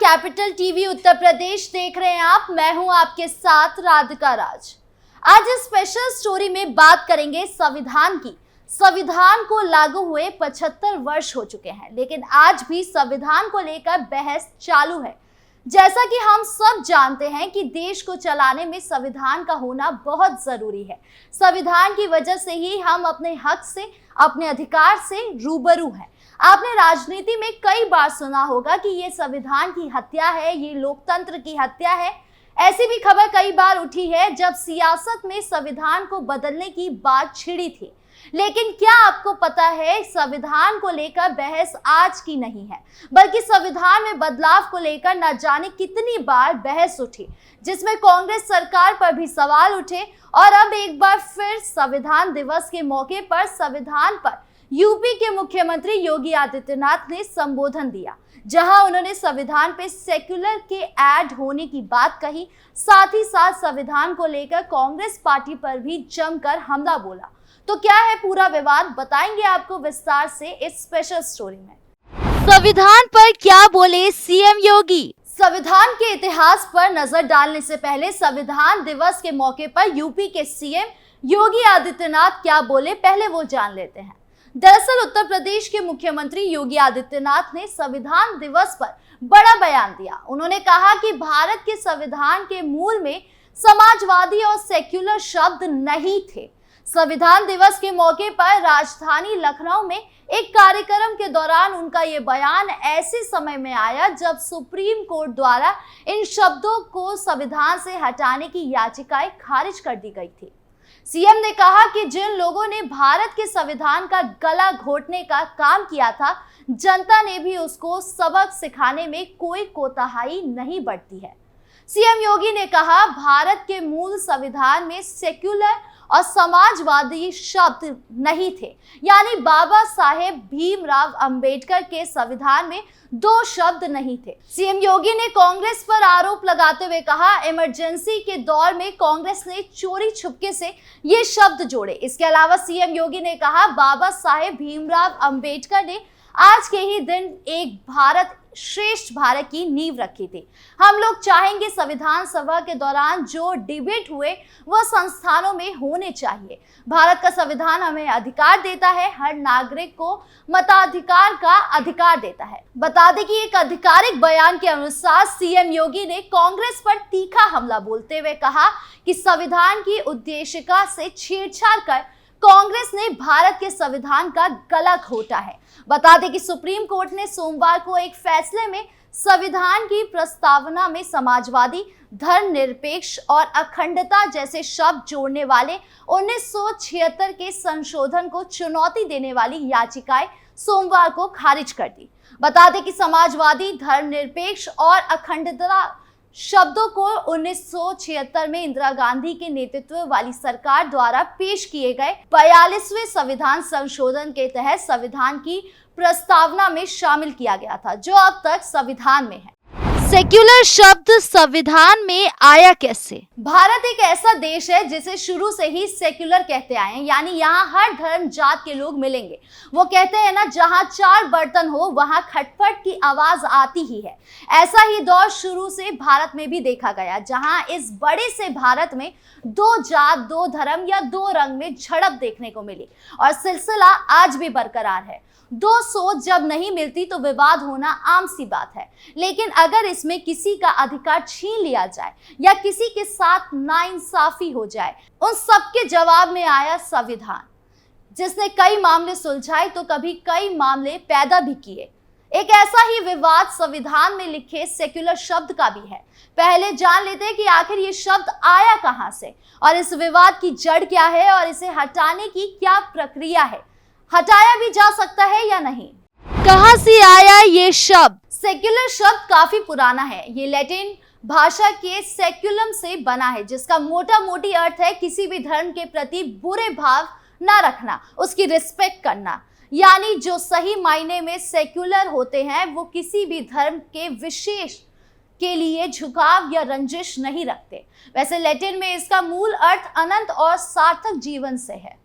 Capital TV Uttar Pradesh देख रहे हैं आप। मैं हूं आपके साथ राधिका राज। आज इस स्पेशल स्टोरी में बात करेंगे संविधान की। संविधान को लागू हुए 75 वर्ष हो चुके हैं, लेकिन आज भी संविधान को लेकर बहस चालू है। जैसा कि हम सब जानते हैं कि देश को चलाने में संविधान का होना बहुत जरूरी है। संविधान की वजह से ही हम अपने हक से, अपने अधिकार से रूबरू हैं। आपने राजनीति में कई बार सुना होगा कि ये संविधान की हत्या है, ये लोकतंत्र की हत्या है। ऐसी भी खबर कई बार उठी है जब सियासत में संविधान को बदलने की बात छिड़ी थी। लेकिन क्या आपको पता है, संविधान को लेकर बहस आज की नहीं है, बल्कि संविधान में बदलाव को लेकर न जाने कितनी बार बहस उठी, जिसमें कांग्रेस सरकार पर भी सवाल उठे। और अब एक बार फिर संविधान दिवस के मौके पर संविधान पर यूपी के मुख्यमंत्री योगी आदित्यनाथ ने संबोधन दिया, जहां उन्होंने संविधान पे सेक्युलर के ऐड होने की बात कही। साथ ही साथ संविधान को लेकर कांग्रेस पार्टी पर भी जमकर हमला बोला। तो क्या है पूरा विवाद, बताएंगे आपको विस्तार से इस स्पेशल स्टोरी में। संविधान पर क्या बोले सीएम योगी। संविधान के इतिहास पर नजर डालने से पहले संविधान दिवस के मौके पर यूपी के सीएम योगी आदित्यनाथ क्या बोले, पहले वो जान लेते हैं। दरअसल उत्तर प्रदेश के मुख्यमंत्री योगी आदित्यनाथ ने संविधान दिवस पर बड़ा बयान दिया। उन्होंने कहा कि भारत के संविधान के मूल में समाजवादी और सेक्युलर शब्द नहीं थे। संविधान दिवस के मौके पर राजधानी लखनऊ में एक कार्यक्रम के दौरान उनका ये बयान ऐसे समय में आया जब सुप्रीम कोर्ट द्वारा इन शब्दों को संविधान से हटाने की याचिकाएं खारिज कर दी गई थी। सीएम ने कहा कि जिन लोगों ने भारत के संविधान का गला घोटने का काम किया था, जनता ने भी उसको सबक सिखाने में कोई कोताही नहीं बरती है। सीएम योगी ने कहा, भारत के मूल संविधान में सेक्युलर और समाजवादी शब्द नहीं थे, यानी बाबा साहेब भीमराव अंबेडकर के संविधान में दो शब्द नहीं थे। सीएम योगी ने कांग्रेस पर आरोप लगाते हुए कहा, इमरजेंसी के दौर में कांग्रेस ने चोरी छुपके से ये शब्द जोड़े। इसके अलावा सीएम योगी ने कहा, बाबा साहेब भीमराव अंबेडकर ने आज के ही दिन एक भारत श्रेष्ठ भारत की नींव रखी थी। हम लोग चाहेंगे संविधान सभा के दौरान जो डिबेट हुए वह संस्थानों में होने चाहिए। भारत का संविधान हमें अधिकार देता है, हर नागरिक को मताधिकार का अधिकार देता है। बता दें कि एक आधिकारिक बयान के अनुसार सीएम योगी ने कांग्रेस पर तीखा हमला बोलते हुए कहा कि संविधान की उद्देशिका से छेड़छाड़ कर कांग्रेस ने भारत के संविधान का गला घोटा है। बता दें कि सुप्रीम कोर्ट ने सोमवार को एक फैसले में संविधान की प्रस्तावना में समाजवादी, धर्मनिरपेक्ष और अखंडता जैसे शब्द जोड़ने वाले 1976 के संशोधन को चुनौती देने वाली याचिकाएं सोमवार को खारिज कर दी। बता दें कि समाजवादी, धर्मनिरपेक्ष और अखंडता शब्दों को 1976 में इंदिरा गांधी के नेतृत्व वाली सरकार द्वारा पेश किए गए 42वें संविधान संशोधन के तहत संविधान की प्रस्तावना में शामिल किया गया था, जो अब तक संविधान में है। सेक्युलर शब्द संविधान में आया कैसे। भारत एक ऐसा देश है जिसे शुरू से ही सेक्युलर कहते आए हैं, यानी यहाँ हर धर्म जात के लोग मिलेंगे। वो कहते हैं ना, जहाँ चार बर्तन हो वहाँ खटपट की आवाज आती ही है। ऐसा ही दौर शुरू से भारत में भी देखा गया, जहाँ इस बड़े से भारत में दो जात, दो धर्म या दो रंग में झड़प देखने को मिली और सिलसिला आज भी बरकरार है। दो सोच जब नहीं मिलती तो विवाद होना आम सी बात है, लेकिन अगर इसमें किसी का अधिकार छीन लिया जाए या किसी के साथ नाइंसाफी हो जाए, उन सब के जवाब में आया संविधान, जिसने कई मामले सुलझाए तो कभी कई मामले पैदा भी किए। एक ऐसा ही विवाद संविधान में लिखे सेक्युलर शब्द का भी है। पहले जान लेते हैं कि आखिर ये शब्द आया कहां से और इस विवाद की जड़ क्या है और इसे हटाने की क्या प्रक्रिया है। हटाया भी जा सकता है या नहीं। कहां से आया ये शब्द। सेक्युलर शब्द काफी पुराना है। ये लैटिन भाषा के सेक्युलम से बना है, जिसका मोटा मोटी अर्थ है किसी भी धर्म के प्रति बुरे भाव ना रखना, उसकी रिस्पेक्ट करना। यानी जो सही मायने में सेक्युलर होते हैं वो किसी भी धर्म के विशेष के लिए झुकाव या रंजिश नहीं रखते। वैसे लैटिन में इसका मूल अर्थ अनंत और सार्थक जीवन से है।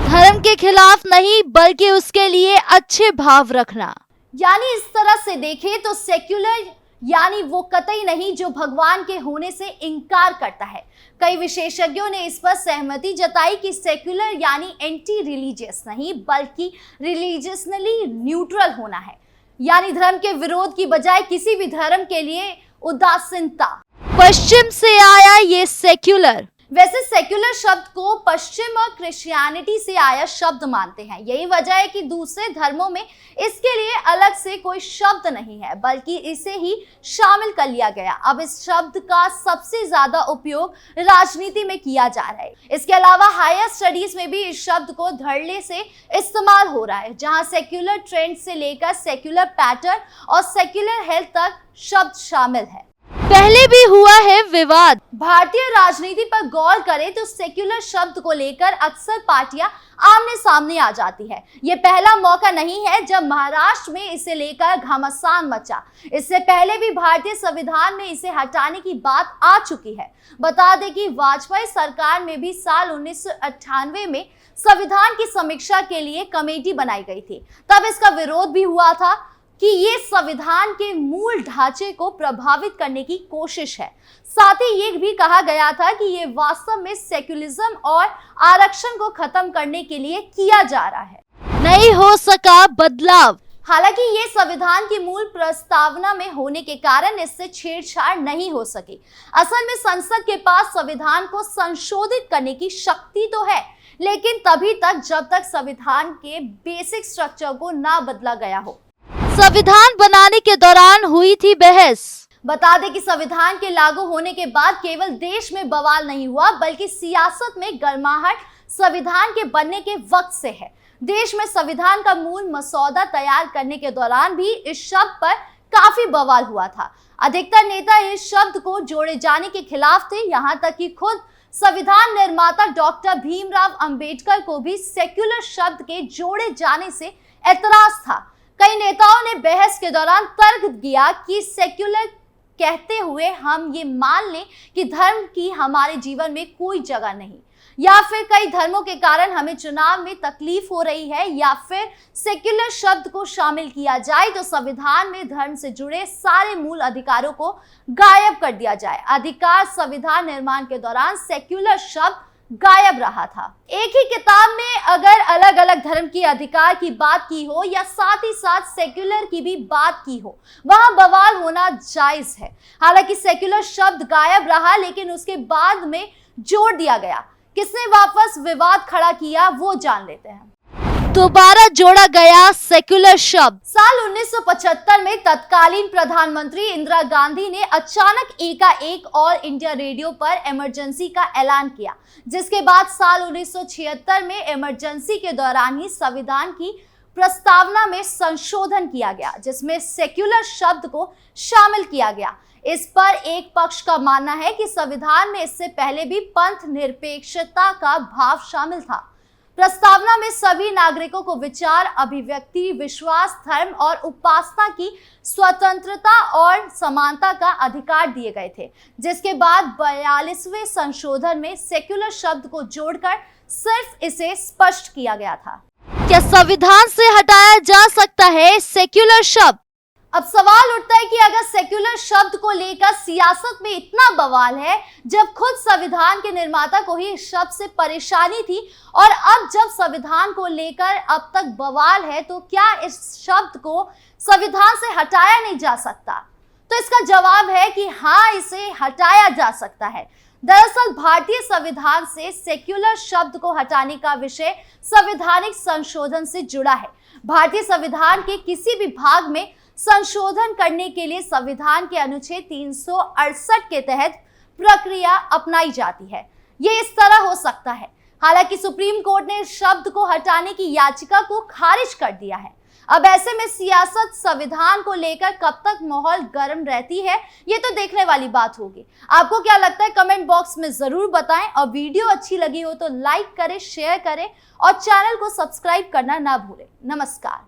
धर्म के खिलाफ नहीं, बल्कि उसके लिए अच्छे भाव रखना। यानी इस तरह से देखें तो सेक्युलर यानी वो कतई नहीं जो भगवान के होने से इनकार करता है। कई विशेषज्ञों ने इस पर सहमति जताई कि सेक्युलर यानी एंटी रिलीजियस नहीं बल्कि रिलीजियसली न्यूट्रल होना है, यानी धर्म के विरोध की बजाय किसी भी धर्म के लिए उदासीनता। पश्चिम से आया ये सेक्युलर। वैसे सेक्युलर शब्द को पश्चिम और क्रिश्चियनिटी से आया शब्द मानते हैं। यही वजह है कि दूसरे धर्मों में इसके लिए अलग से कोई शब्द नहीं है बल्कि इसे ही शामिल कर लिया गया। अब इस शब्द का सबसे ज्यादा उपयोग राजनीति में किया जा रहा है। इसके अलावा हायर स्टडीज में भी इस शब्द को धड़ल्ले से इस्तेमाल हो रहा है, जहां सेक्युलर ट्रेंड से लेकर सेक्युलर पैटर्न और सेक्युलर हेल्थ तक शब्द शामिल है। पहले भी हुआ है विवाद। भारतीय राजनीति पर गौर करें तो सेक्युलर शब्द को लेकर अक्सर पार्टियां आमने सामने आ जाती है। ये पहला मौका नहीं है जब महाराष्ट्र में इसे लेकर घमासान मचा। इससे पहले भी भारतीय संविधान में इसे हटाने की बात आ चुकी है। बता दें कि वाजपेयी सरकार में भी साल 1998 में संविधान की समीक्षा के लिए कमेटी बनाई गई थी। तब इसका विरोध भी हुआ था कि ये संविधान के मूल ढांचे को प्रभावित करने की कोशिश है। साथ ही ये भी कहा गया था कि ये वास्तव में सेक्युलरिज्म और आरक्षण को खत्म करने के लिए किया जा रहा है। नहीं हो सका बदलाव। हालांकि ये संविधान की मूल प्रस्तावना में होने के कारण इससे छेड़छाड़ नहीं हो सकी। असल में संसद के पास संविधान को संशोधित करने की शक्ति तो है, लेकिन तभी तक जब तक संविधान के बेसिक स्ट्रक्चर को ना बदला गया हो। संविधान बनाने के दौरान हुई थी बहस। बता दें कि संविधान के लागू होने के बाद केवल देश में बवाल नहीं हुआ बल्कि सियासत में गर्माहट संविधान के बनने के वक्त से है। देश में संविधान का मूल मसौदा तैयार करने के दौरान भी इस शब्द पर काफी बवाल हुआ था। अधिकतर नेता इस शब्द को जोड़े जाने के खिलाफ थे, यहाँ तक कि खुद संविधान निर्माता डॉक्टर भीमराव अंबेडकर को भी सेक्युलर शब्द के जोड़े जाने से एतराज था। कई नेताओं ने बहस के दौरान तर्क दिया कि सेक्युलर कहते हुए हम ये मान लें कि धर्म की हमारे जीवन में कोई जगह नहीं, या फिर कई धर्मों के कारण हमें चुनाव में तकलीफ हो रही है, या फिर सेक्युलर शब्द को शामिल किया जाए तो संविधान में धर्म से जुड़े सारे मूल अधिकारों को गायब कर दिया जाए। अधिकार संविधान निर्माण के दौरान सेक्युलर शब्द गायब रहा था। एक ही किताब में अगर अलग अलग धर्म के अधिकार की बात की हो या साथ ही साथ सेक्युलर की भी बात की हो, वहां बवाल होना जायज है। हालांकि सेक्युलर शब्द गायब रहा, लेकिन उसके बाद में जोड़ दिया गया। किसने वापस विवाद खड़ा किया वो जान लेते हैं। दोबारा जोड़ा गया सेक्युलर शब्द। साल 1975 में तत्कालीन प्रधानमंत्री इंदिरा गांधी ने अचानक एकाएक ऑल इंडिया रेडियो पर इमरजेंसी का ऐलान किया, जिसके बाद साल 1976 में इमरजेंसी के दौरान ही संविधान की प्रस्तावना में संशोधन किया गया, जिसमें सेक्युलर शब्द को शामिल किया गया। इस पर एक पक्ष का मानना है कि संविधान में इससे पहले भी पंथ निरपेक्षता का भाव शामिल था। प्रस्तावना में सभी नागरिकों को विचार, अभिव्यक्ति, विश्वास, धर्म और उपासना की स्वतंत्रता और समानता का अधिकार दिए गए थे, जिसके बाद 42वें संशोधन में सेक्युलर शब्द को जोड़कर सिर्फ इसे स्पष्ट किया गया था। क्या संविधान से हटाया जा सकता है सेक्युलर शब्द? अब सवाल उठता है कि अगर सेक्युलर शब्द को लेकर सियासत में इतना बवाल है, जब खुद संविधान के निर्माता को ही इस शब्द से परेशानी थी, और अब जब संविधान को लेकर अब तक बवाल है, तो क्या इस शब्द को संविधान से हटाया नहीं जा सकता? तो इसका जवाब है कि हाँ, इसे हटाया जा सकता है। दरअसल भारतीय संविधान से सेक्युलर शब्द को हटाने का विषय संवैधानिक संशोधन से जुड़ा है। भारतीय संविधान के किसी भी भाग में संशोधन करने के लिए संविधान के अनुच्छेद 368 के तहत प्रक्रिया अपनाई जाती है। ये इस तरह हो सकता है। हालांकि सुप्रीम कोर्ट ने इस शब्द को हटाने की याचिका को खारिज कर दिया है। अब ऐसे में सियासत संविधान को लेकर कब तक माहौल गर्म रहती है, ये तो देखने वाली बात होगी। आपको क्या लगता है कमेंट बॉक्स में जरूर बताएं, और वीडियो अच्छी लगी हो तो लाइक करें, शेयर करें और चैनल को सब्सक्राइब करना ना भूलें। नमस्कार।